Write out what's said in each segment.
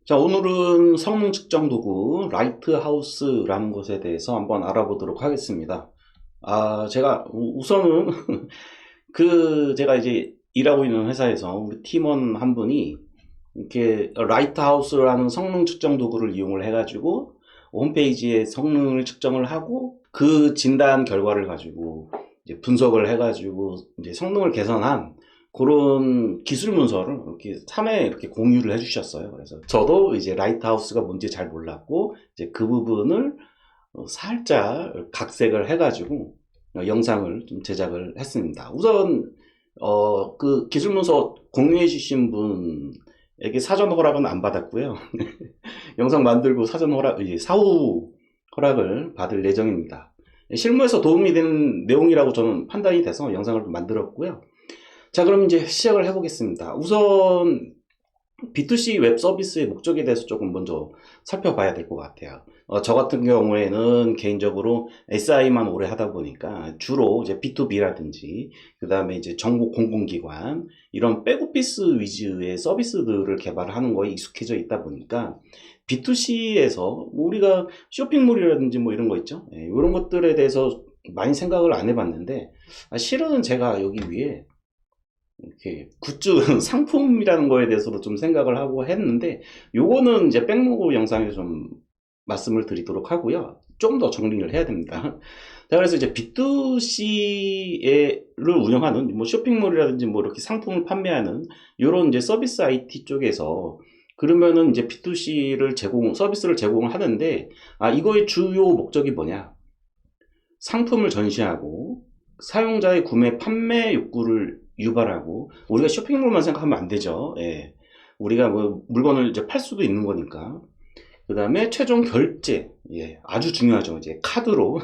자, 오늘은 성능 측정 도구 라이트하우스라는 것에 대해서 한번 알아보도록 하겠습니다. 제가 우선은 제가 이제 일하고 있는 회사에서 우리 팀원 한 분이 이렇게 라이트하우스라는 성능 측정 도구를 이용을 해가지고 홈페이지에 성능을 측정을 하고 그 진단 결과를 가지고 이제 분석을 해가지고 이제 성능을 개선한 그런 기술 문서를 이렇게 3회 이렇게 공유를 해주셨어요. 그래서 저도 이제 라이트하우스가 뭔지 잘 몰랐고 이제 그 부분을 살짝 각색을 해가지고 영상을 좀 제작을 했습니다. 우선 그 기술 문서 공유해 주신 분에게 사전 허락은 안 받았고요. 영상 만들고 사전 허락, 이제 사후 허락을 받을 예정입니다. 실무에서 도움이 되는 내용이라고 저는 판단이 돼서 영상을 만들었고요. 자, 그럼 이제 시작을 해보겠습니다. 우선 B2C 웹 서비스의 목적에 대해서 조금 먼저 살펴봐야 될 것 같아요. 저 같은 경우에는 개인적으로 SI만 오래 하다 보니까 주로 이제 B2B라든지 그 다음에 이제 정부 공공기관 이런 백오피스 위주의 서비스들을 개발하는 거에 익숙해져 있다 보니까 B2C에서 우리가 쇼핑몰이라든지 뭐 이런 거 있죠. 이런 것들에 대해서 많이 생각을 안 해봤는데 실은 제가 여기 위에 이렇게 굿즈 상품이라는 거에 대해서도 좀 생각을 하고 했는데 요거는 이제 백로그 영상에서 좀 말씀을 드리도록 하고요. 좀 더 정리를 해야 됩니다. 자, 그래서 이제 B2C를 운영하는 뭐 쇼핑몰이라든지 뭐 이렇게 상품을 판매하는 이런 이제 서비스 IT 쪽에서 그러면은 이제 B2C를 서비스를 제공을 하는데 이거의 주요 목적이 뭐냐? 상품을 전시하고 사용자의 구매 판매 욕구를 유발하고 우리가 쇼핑몰만 생각하면 안 되죠. 예. 우리가 뭐 물건을 이제 팔 수도 있는 거니까. 그 다음에 최종 결제. 예. 아주 중요하죠. 이제 카드로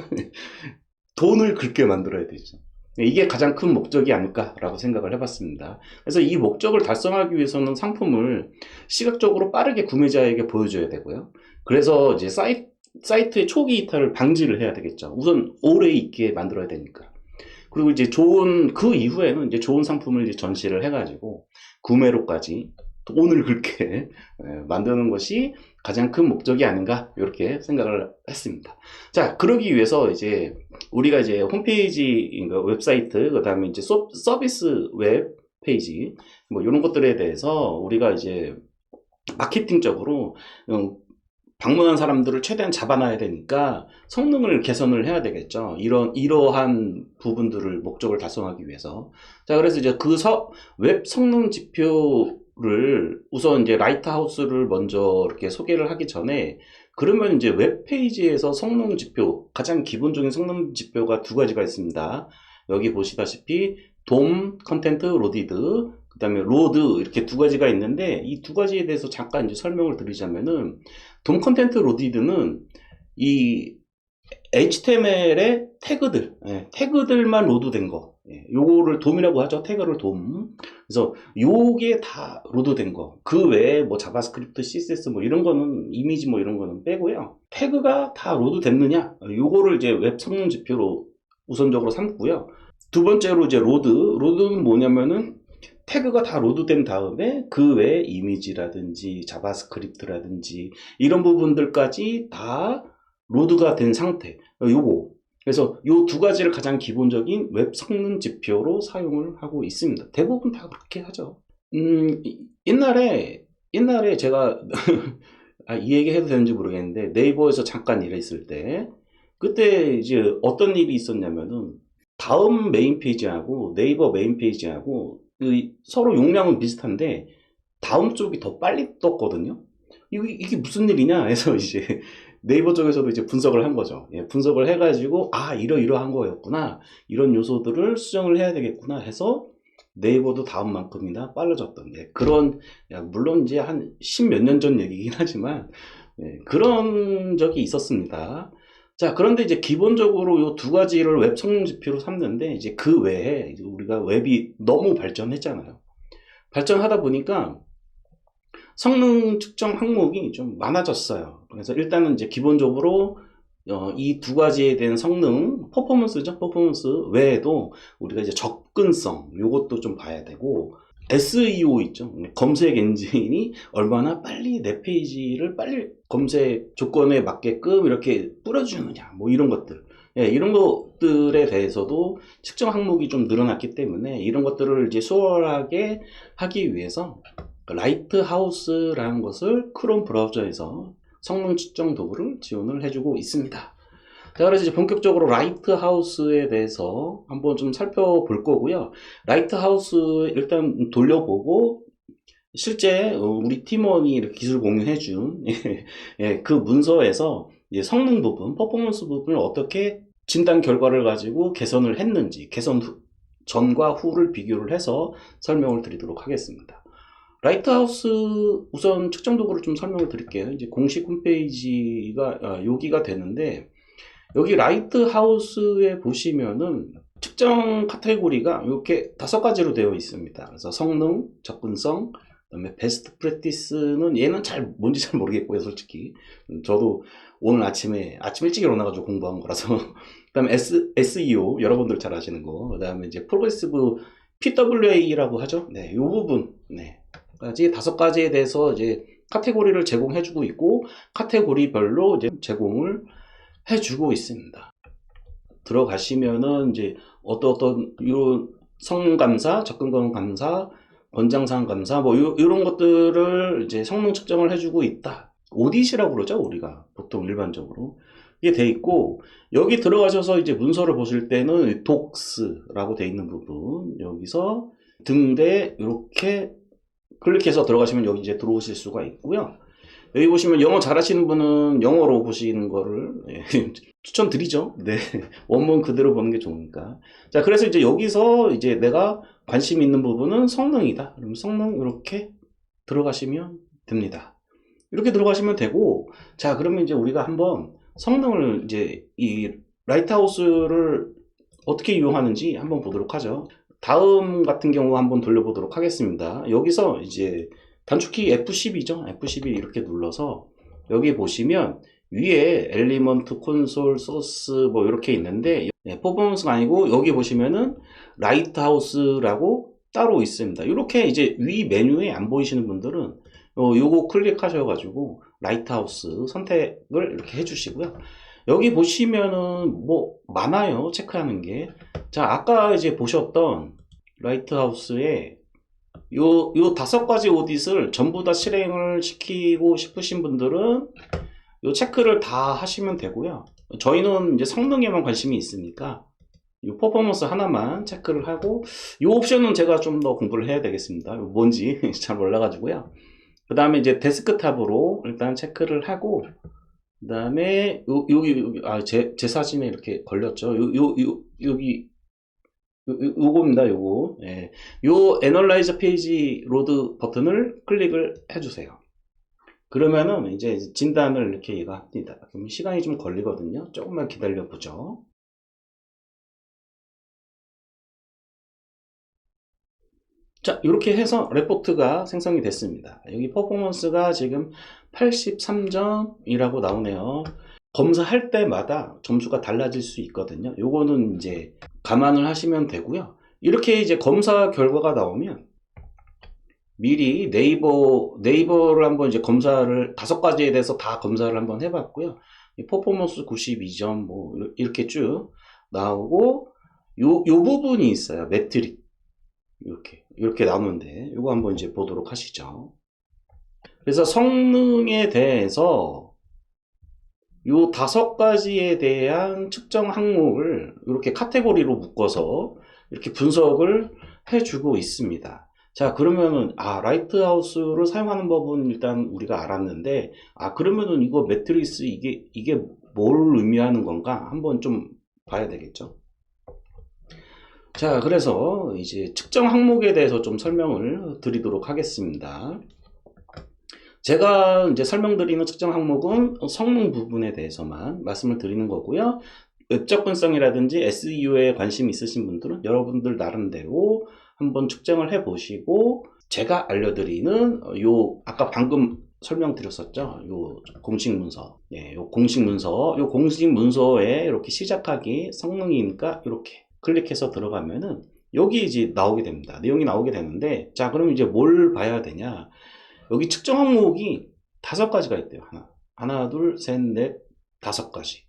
돈을 긁게 만들어야 되죠. 이게 가장 큰 목적이 아닐까라고 생각을 해봤습니다. 그래서 이 목적을 달성하기 위해서는 상품을 시각적으로 빠르게 구매자에게 보여줘야 되고요. 그래서 이제 사이트의 초기 이탈을 방지를 해야 되겠죠. 우선 오래 있게 만들어야 되니까. 그리고 이제 그 이후에는 이제 좋은 상품을 이제 전시를 해가지고 구매로까지 돈을 긁게 만드는 것이 가장 큰 목적이 아닌가 이렇게 생각을 했습니다. 자, 그러기 위해서 이제 우리가 이제 홈페이지, 그러니까 웹사이트, 그 다음에 이제 서비스 웹 페이지 뭐 이런 것들에 대해서 우리가 이제 마케팅적으로 방문한 사람들을 최대한 잡아놔야 되니까 성능을 개선을 해야 되겠죠. 이러한 부분들을 목적을 달성하기 위해서. 자, 그래서 이제 웹 성능 지표를 우선 이제 라이트하우스를 먼저 이렇게 소개를 하기 전에 그러면 이제 웹페이지에서 성능 지표, 가장 기본적인 성능 지표가 두 가지가 있습니다. 여기 보시다시피 돔, 컨텐트, 로디드, 그 다음에 로드 이렇게 두 가지가 있는데 이 두 가지에 대해서 잠깐 이제 설명을 드리자면은 돔 컨텐트 로디드는 이 HTML의 태그들, 태그들만 로드된 거, 요거를 돔이라고 하죠. 태그를 돔. 그래서 요게 다 로드된 거. 그 외에 뭐 자바스크립트, CSS 뭐 이런 거는 이미지 뭐 이런 거는 빼고요. 태그가 다 로드됐느냐? 요거를 이제 웹 성능 지표로 우선적으로 삼고요. 두 번째로 이제 로드는 뭐냐면은 태그가 다 로드된 다음에 그 외에 이미지라든지 자바스크립트라든지 이런 부분들까지 다 로드가 된 상태. 요거. 그래서 요 두 가지를 가장 기본적인 웹 성능 지표로 사용을 하고 있습니다. 대부분 다 그렇게 하죠. 옛날에 제가 이 얘기 해도 되는지 모르겠는데 네이버에서 잠깐 일했을 때 그때 이제 어떤 일이 있었냐면은 다음 메인 페이지하고 네이버 메인 페이지하고 서로 용량은 비슷한데 다음 쪽이 더 빨리 떴거든요. 이게 무슨 일이냐 해서 이제 네이버 쪽에서도 이제 분석을 한 거죠. 분석을 해가지고 이러이러한 거였구나. 이런 요소들을 수정을 해야 되겠구나 해서 네이버도 다음만큼이나 빨라졌던 그런 물론 이제 한 10몇 년 전 얘기긴 하지만 그런 적이 있었습니다. 자, 그런데 이제 기본적으로 이 두 가지를 웹 성능 지표로 삼는데 이제 그 외에 이제 우리가 웹이 너무 발전했잖아요. 발전하다 보니까 성능 측정 항목이 좀 많아졌어요. 그래서 일단은 이제 기본적으로 이 두 가지에 대한 성능, 퍼포먼스죠. 퍼포먼스 외에도 우리가 이제 접근성, 요것도 좀 봐야 되고, SEO 있죠. 검색 엔진이 얼마나 빨리 내 페이지를 빨리 검색 조건에 맞게끔 이렇게 뿌려주느냐, 뭐 이런 것들. 예, 이런 것들에 대해서도 측정 항목이 좀 늘어났기 때문에 이런 것들을 이제 수월하게 하기 위해서 라이트하우스라는 것을 크롬 브라우저에서 성능 측정 도구를 지원을 해주고 있습니다. 자, 그래서 이제 본격적으로 라이트하우스에 대해서 한번 좀 살펴볼 거고요. 라이트하우스 일단 돌려보고 실제 우리 팀원이 이렇게 기술 공유해준 그 문서에서 이제 성능 부분, 퍼포먼스 부분을 어떻게 진단 결과를 가지고 개선을 했는지, 개선 전과 후를 비교를 해서 설명을 드리도록 하겠습니다. 라이트하우스 우선 측정 도구를 좀 설명을 드릴게요. 이제 공식 홈페이지가 여기가 되는데, 여기 라이트하우스에 보시면은 측정 카테고리가 이렇게 5가지로 되어 있습니다. 그래서 성능, 접근성, 그다음에 베스트 프랙티스는 얘는 뭔지 잘 모르겠고요, 솔직히. 저도 오늘 아침에 일찍 일어나가지고 공부한 거라서. 그다음에 SEO, 여러분들 잘 아시는 거. 그다음에 이제 프로그레시브 PWA라고 하죠. 네, 이 부분. 네. 까지 5가지에 대해서 이제 카테고리를 제공해주고 있고, 카테고리별로 이제 제공을 해주고 있습니다. 들어가시면은 이제 어떤 이런 성능 감사, 접근성 감사, 권장사항 감사, 뭐 이런 것들을 이제 성능 측정을 해주고 있다. 오디시라고 그러죠, 우리가 보통 일반적으로. 이게 돼 있고, 여기 들어가셔서 이제 문서를 보실 때는 독스라고 돼 있는 부분, 여기서 등대 이렇게 클릭해서 들어가시면 여기 이제 들어오실 수가 있고요. 여기 보시면 영어 잘하시는 분은 영어로 보시는 거를 추천드리죠. 네. 원문 그대로 보는 게 좋으니까. 자, 그래서 이제 여기서 이제 내가 관심 있는 부분은 성능이다. 그럼 성능 이렇게 들어가시면 됩니다. 이렇게 들어가시면 되고, 자, 그러면 이제 우리가 한번 성능을 이제 이 라이트하우스를 어떻게 이용하는지 한번 보도록 하죠. 다음 같은 경우 한번 돌려보도록 하겠습니다. 여기서 이제 단축키 F12죠. F12 이렇게 눌러서 여기 보시면 위에 엘리먼트, 콘솔, 소스 뭐 이렇게 있는데, 퍼포먼스가 아니고 여기 보시면은 라이트하우스라고 따로 있습니다. 이렇게 이제 위 메뉴에 안 보이시는 분들은 요거 클릭하셔가지고 라이트하우스 선택을 이렇게 해주시고요. 여기 보시면은 뭐 많아요, 체크하는 게. 자, 아까 이제 보셨던 라이트하우스에 요 5가지 오딧을 전부 다 실행을 시키고 싶으신 분들은 요 체크를 다 하시면 되고요. 저희는 이제 성능에만 관심이 있으니까 이 퍼포먼스 하나만 체크를 하고, 이 옵션은 제가 좀 더 공부를 해야 되겠습니다. 뭔지 잘 몰라가지고요. 그 다음에 이제 데스크탑으로 일단 체크를 하고, 그 다음에 여기 제 사진에 이렇게 걸렸죠. 여기 요겁니다. 요거. 예. 요 애널라이저 페이지 로드 버튼을 클릭을 해주세요. 그러면은 이제 진단을 이렇게 얘가 합니다. 그럼 시간이 좀 걸리거든요. 조금만 기다려 보죠. 자, 이렇게 해서 레포트가 생성이 됐습니다. 여기 퍼포먼스가 지금 83점이라고 나오네요. 검사할 때마다 점수가 달라질 수 있거든요. 요거는 이제 감안을 하시면 되고요. 이렇게 이제 검사 결과가 나오면 미리 네이버를 한번 이제 검사를 5가지에 대해서 다 검사를 한번 해봤고요. 퍼포먼스 92점 뭐 이렇게 쭉 나오고, 요 부분이 있어요. 매트릭 이렇게 나오는데 요거 한번 이제 보도록 하시죠. 그래서 성능에 대해서 요 5가지에 대한 측정 항목을 이렇게 카테고리로 묶어서 이렇게 분석을 해주고 있습니다. 자, 그러면은 라이트하우스를 사용하는 법은 일단 우리가 알았는데, 그러면은 이거 매트리스 이게 뭘 의미하는 건가 한번 좀 봐야 되겠죠. 자, 그래서 이제 측정 항목에 대해서 좀 설명을 드리도록 하겠습니다. 제가 이제 설명드리는 측정 항목은 성능 부분에 대해서만 말씀을 드리는 거고요. 웹 접근성이라든지 SEO에 관심 있으신 분들은 여러분들 나름대로 한번 측정을 해 보시고, 제가 알려드리는 요 아까 방금 설명드렸었죠. 요 공식 문서. 요 공식 문서에 이렇게 시작하기 성능이니까 이렇게 클릭해서 들어가면은 여기 이제 나오게 됩니다. 내용이 나오게 되는데, 자, 그럼 이제 뭘 봐야 되냐? 여기 측정 항목이 5가지가 있대요. 하나, 둘, 셋, 넷, 5가지.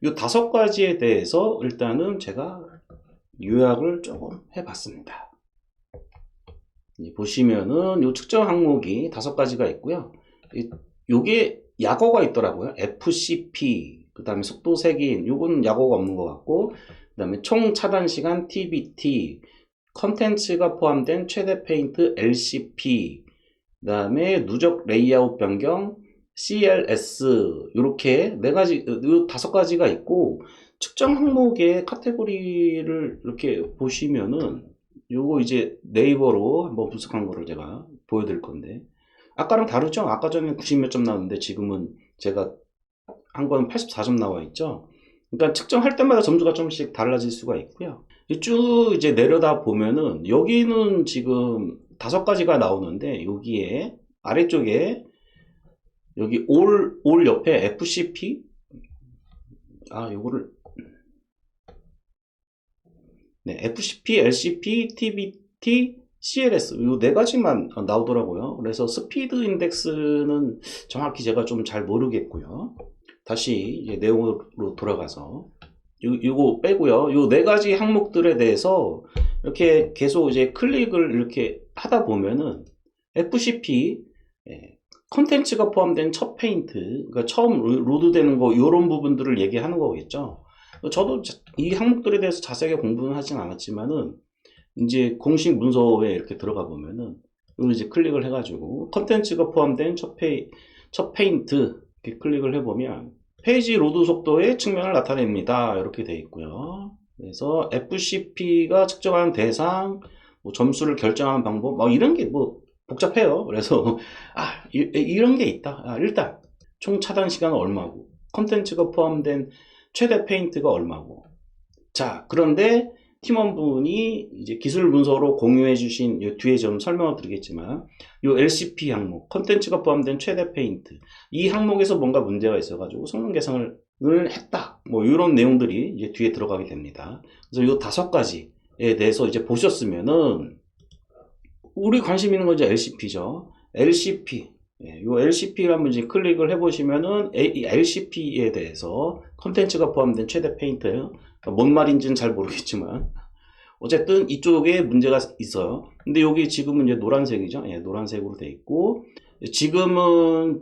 이 5가지에 대해서 일단은 제가 요약을 조금 해봤습니다. 보시면은 이 측정 항목이 5가지가 있고요. 요게 약어가 있더라고요. FCP, 그 다음에 속도 색인, 요건 약어가 없는 것 같고, 그 다음에 총 차단 시간 TBT, 컨텐츠가 포함된 최대 페인트 LCP, 그 다음에 누적 레이아웃 변경 CLS, 이렇게 4가지, 요 5가지가 있고, 측정 항목의 카테고리를 이렇게 보시면은 요거 이제 네이버로 한번 분석한 거를 제가 보여드릴 건데, 아까랑 다르죠? 아까 전에 90 몇 점 나왔는데 지금은 제가 한 건 84점 나와 있죠? 그러니까 측정할 때마다 점수가 좀씩 달라질 수가 있고요. 쭉 이제 내려다 보면은 여기는 지금 5가지가 나오는데, 여기에 아래쪽에 여기 올 옆에 FCP, 요거를 네, FCP, LCP, TBT, CLS 요 4가지만 나오더라고요. 그래서 스피드 인덱스는 정확히 제가 좀 잘 모르겠고요. 다시 이제 내용으로 돌아가서 이거 빼고요. 요 4가지 항목들에 대해서 이렇게 계속 이제 클릭을 이렇게 하다 보면은 FCP 컨텐츠가 포함된 첫 페인트, 그러니까 처음 로드되는 거, 이런 부분들을 얘기하는 거겠죠. 저도 이 항목들에 대해서 자세하게 공부는 하진 않았지만은, 이제 공식 문서에 이렇게 들어가 보면은, 이걸 이제 클릭을 해가지고, 컨텐츠가 포함된 첫 페인트, 이렇게 클릭을 해보면, 페이지 로드 속도의 측면을 나타냅니다. 이렇게 되어 있고요. 그래서 FCP가 측정하는 대상, 뭐 점수를 결정하는 방법, 뭐 이런 게 뭐 복잡해요. 그래서 이런 게 있다. 일단 총 차단 시간은 얼마고, 컨텐츠가 포함된 최대 페인트가 얼마고. 자, 그런데 팀원분이 이제 기술 문서로 공유해 주신, 뒤에 좀 설명을 드리겠지만, 이 LCP 항목, 컨텐츠가 포함된 최대 페인트, 이 항목에서 뭔가 문제가 있어 가지고 성능 개선을 했다, 뭐 이런 내용들이 이제 뒤에 들어가게 됩니다. 그래서 이 5가지에 대해서 이제 보셨으면은, 우리 관심 있는 건 이제 LCP죠. LCP. 이 LCP를 한번 이제 클릭을 해보시면은, LCP에 대해서 컨텐츠가 포함된 최대 페인트, 뭔 말인지는 잘 모르겠지만, 어쨌든 이쪽에 문제가 있어요. 근데 여기 지금은 이제 노란색이죠. 노란색으로 되어 있고, 지금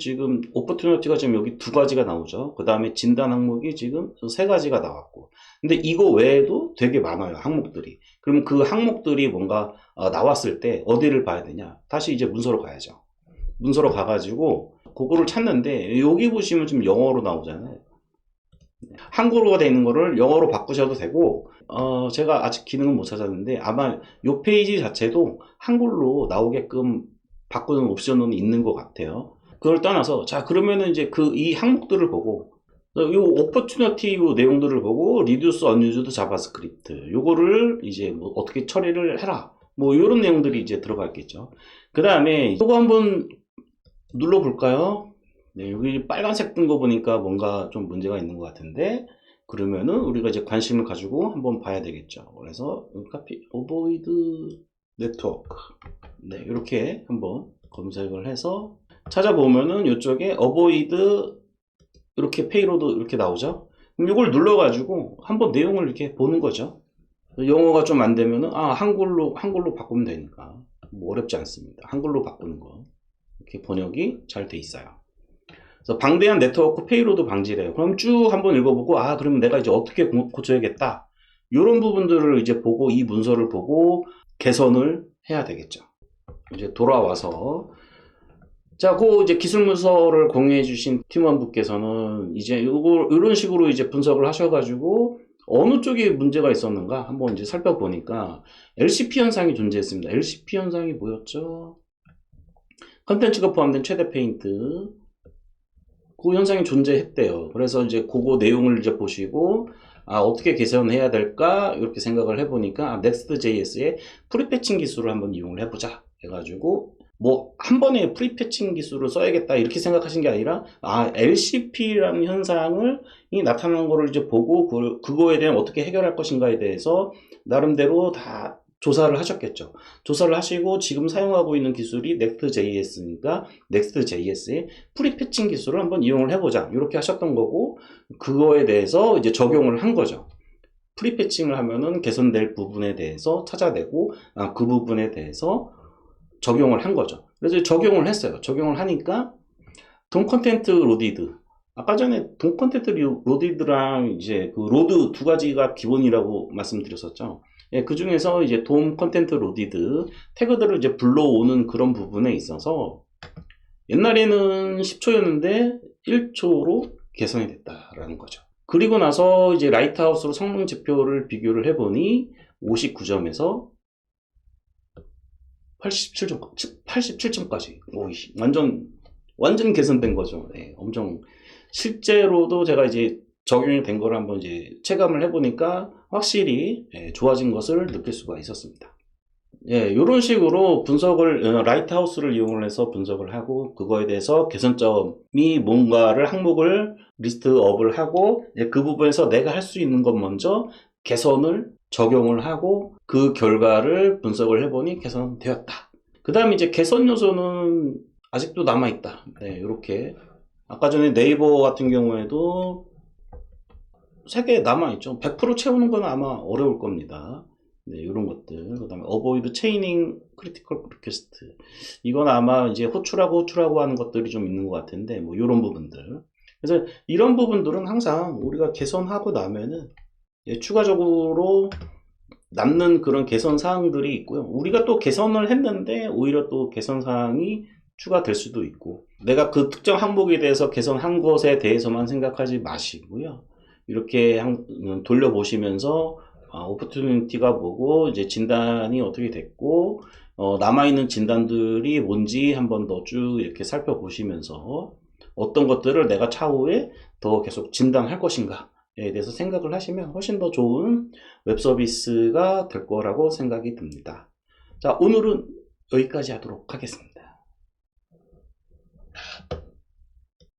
오퍼튜너티가 지금 여기 2가지가 나오죠. 그 다음에 진단 항목이 지금 3가지가 나왔고, 근데 이거 외에도 되게 많아요, 항목들이. 그럼 그 항목들이 뭔가 나왔을 때 어디를 봐야 되냐? 다시 이제 문서로 가야죠. 문서로 가가지고 그거를 찾는데, 여기 보시면 지금 영어로 나오잖아요. 한국어가 되어 있는 거를 영어로 바꾸셔도 되고, 제가 아직 기능은 못 찾았는데 아마 이 페이지 자체도 한글로 나오게끔 바꾸는 옵션은 있는 것 같아요. 그걸 떠나서, 자, 그러면은 이제 이 항목들을 보고, 이 오퍼튜너티 요 내용들을 보고, 리듀스 언유즈드 자바스크립트 요거를 이제 뭐 어떻게 처리를 해라, 뭐 이런 내용들이 이제 들어가 있겠죠. 그 다음에 이거 한번 눌러 볼까요? 네, 여기 빨간색 뜬 거 보니까 뭔가 좀 문제가 있는 것 같은데, 그러면은 우리가 이제 관심을 가지고 한번 봐야 되겠죠. 그래서 카피 어보이드 네트워크, 네, 이렇게 한번 검색을 해서 찾아보면은 이쪽에 어보이드 이렇게 페이로드 이렇게 나오죠. 그럼 이걸 눌러 가지고 한번 내용을 이렇게 보는 거죠. 영어가 좀 안 되면은 한글로 바꾸면 되니까 뭐 어렵지 않습니다. 한글로 바꾸는 거 이렇게 번역이 잘 돼 있어요. 그래서 방대한 네트워크 페이로드 방지래요. 그럼 쭉 한번 읽어보고, 그러면 내가 이제 어떻게 고쳐야겠다, 이런 부분들을 이제 보고, 이 문서를 보고 개선을 해야 되겠죠. 이제 돌아와서, 자, 이제 기술 문서를 공유해 주신 팀원분께서는 이제 이런 식으로 이제 분석을 하셔가지고 어느 쪽에 문제가 있었는가 한번 이제 살펴보니까 LCP 현상이 존재했습니다. LCP 현상이 뭐였죠? 컨텐츠가 포함된 최대 페인트, 그 현상이 존재했대요. 그래서 이제 그거 내용을 이제 보시고, 어떻게 개선해야 될까 이렇게 생각을 해보니까, Next.js의 프리패칭 기술을 한번 이용을 해보자 해가지고, 뭐 한 번에 프리패칭 기술을 써야겠다 이렇게 생각하신 게 아니라, LCP라는 현상을 나타나는 거를 이제 보고, 그거에 대한 어떻게 해결할 것인가에 대해서 나름대로 다 조사를 하셨겠죠. 조사를 하시고 지금 사용하고 있는 기술이 Next.js니까 Next.js의 프리패칭 기술을 한번 이용을 해보자. 이렇게 하셨던 거고, 그거에 대해서 이제 적용을 한 거죠. 프리패칭을 하면은 개선될 부분에 대해서 찾아내고, 그 부분에 대해서 적용을 한 거죠. 그래서 적용을 했어요. 적용을 하니까 돔 컨텐트 로디드, 아까 전에 돔 컨텐트 로디드랑 이제 그 로드 두 가지가 기본이라고 말씀드렸었죠. 예, 그 중에서 이제 돔 컨텐트 로디드 태그들을 이제 불러오는 그런 부분에 있어서 옛날에는 10초였는데 1초로 개선이 됐다라는 거죠. 그리고 나서 이제 라이트하우스로 성능 지표를 비교를 해보니 59점에서 87점까지 완전 개선된 거죠. 네, 엄청 실제로도 제가 이제 적용이 된 걸 한번 이제 체감을 해보니까 확실히 좋아진 것을 느낄 수가 있었습니다. 예, 이런 식으로 분석을 라이트하우스를 이용을 해서 분석을 하고 그거에 대해서 개선점이 뭔가를 항목을 리스트업을 하고 그 부분에서 내가 할 수 있는 것 먼저 개선을 적용을 하고 그 결과를 분석을 해보니 개선되었다. 그 다음에 이제 개선 요소는 아직도 남아있다. 네, 이렇게 아까 전에 네이버 같은 경우에도 3개 남아있죠. 100% 채우는 건 아마 어려울 겁니다. 네, 이런 것들. 그 다음에 Avoid Chaining Critical Request. 이건 아마 이제 호출하고 하는 것들이 좀 있는 것 같은데, 뭐, 이런 부분들. 그래서 이런 부분들은 항상 우리가 개선하고 나면은 추가적으로 남는 그런 개선 사항들이 있고요. 우리가 또 개선을 했는데 오히려 또 개선 사항이 추가될 수도 있고, 내가 그 특정 항목에 대해서 개선한 것에 대해서만 생각하지 마시고요. 이렇게 돌려보시면서 오퍼튜니티가 뭐고 이제 진단이 어떻게 됐고 남아있는 진단들이 뭔지 한번 더 쭉 이렇게 살펴보시면서 어떤 것들을 내가 차후에 더 계속 진단할 것인가에 대해서 생각을 하시면 훨씬 더 좋은 웹 서비스가 될 거라고 생각이 듭니다. 자, 오늘은 여기까지 하도록 하겠습니다.